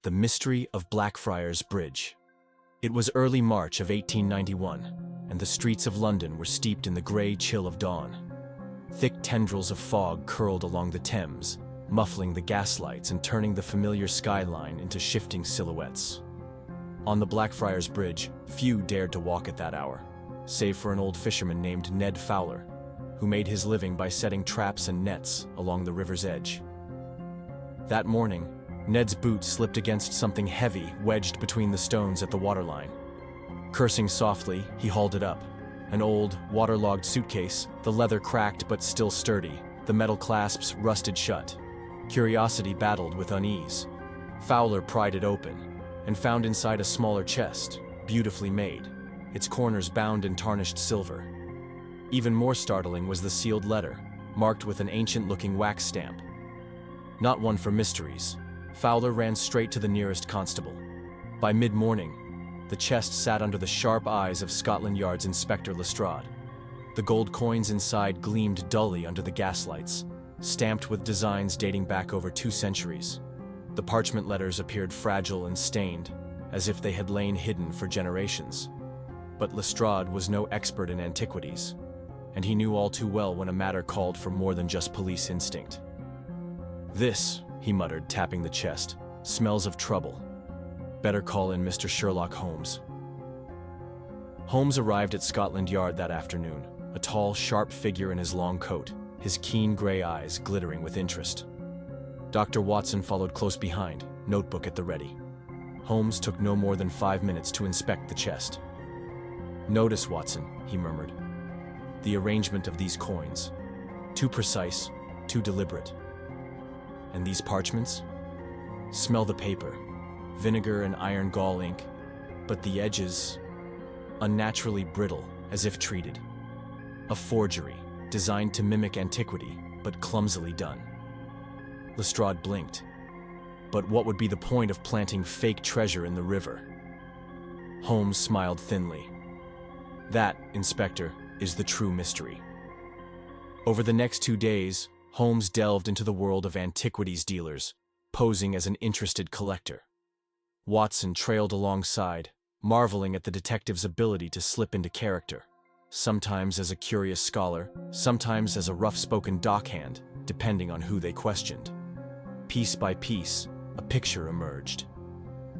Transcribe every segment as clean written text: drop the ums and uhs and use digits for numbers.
The Mystery of Blackfriars Bridge. It was early March of 1891, and the streets of London were steeped in the grey chill of dawn. Thick tendrils of fog curled along the Thames, muffling the gaslights and turning the familiar skyline into shifting silhouettes. On the Blackfriars Bridge, few dared to walk at that hour, save for an old fisherman named Ned Fowler, who made his living by setting traps and nets along the river's edge. That morning, Ned's boot slipped against something heavy wedged between the stones at the waterline. Cursing softly, he hauled it up. An old, waterlogged suitcase, the leather cracked but still sturdy, the metal clasps rusted shut. Curiosity battled with unease. Fowler pried it open and found inside a smaller chest, beautifully made, its corners bound in tarnished silver. Even more startling was the sealed letter, marked with an ancient-looking wax stamp. Not one for mysteries, Fowler ran straight to the nearest constable. By mid-morning, the chest sat under the sharp eyes of Scotland Yard's Inspector Lestrade. The gold coins inside gleamed dully under the gaslights, stamped with designs dating back over 2 centuries. The parchment letters appeared fragile and stained, as if they had lain hidden for generations. But Lestrade was no expert in antiquities, and he knew all too well when a matter called for more than just police instinct. "This," he muttered, tapping the chest, "smells of trouble. Better call in Mr. Sherlock Holmes." Holmes arrived at Scotland Yard that afternoon, a tall, sharp figure in his long coat, his keen gray eyes glittering with interest. Dr. Watson followed close behind, notebook at the ready. Holmes took no more than 5 minutes to inspect the chest. "Notice, Watson," he murmured, "the arrangement of these coins. Too precise, too deliberate. And these parchments? Smell the paper. Vinegar and iron gall ink, but the edges unnaturally brittle, as if treated. A forgery, designed to mimic antiquity, but clumsily done." Lestrade blinked. But what would be the point of planting fake treasure in the river? Holmes smiled thinly. "That, Inspector, is the true mystery." Over the next 2 days, Holmes delved into the world of antiquities dealers, posing as an interested collector. Watson trailed alongside, marveling at the detective's ability to slip into character, sometimes as a curious scholar, sometimes as a rough-spoken dockhand, depending on who they questioned. Piece by piece, a picture emerged.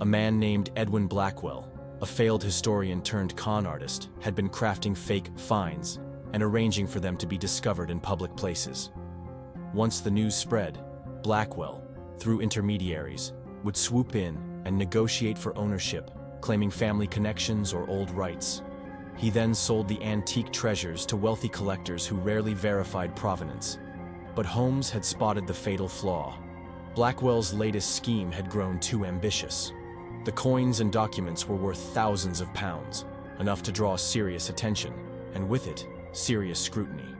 A man named Edwin Blackwell, a failed historian turned con artist, had been crafting fake finds and arranging for them to be discovered in public places. Once the news spread, Blackwell, through intermediaries, would swoop in and negotiate for ownership, claiming family connections or old rights. He then sold the antique treasures to wealthy collectors who rarely verified provenance. But Holmes had spotted the fatal flaw. Blackwell's latest scheme had grown too ambitious. The coins and documents were worth thousands of pounds, enough to draw serious attention, and with it, serious scrutiny.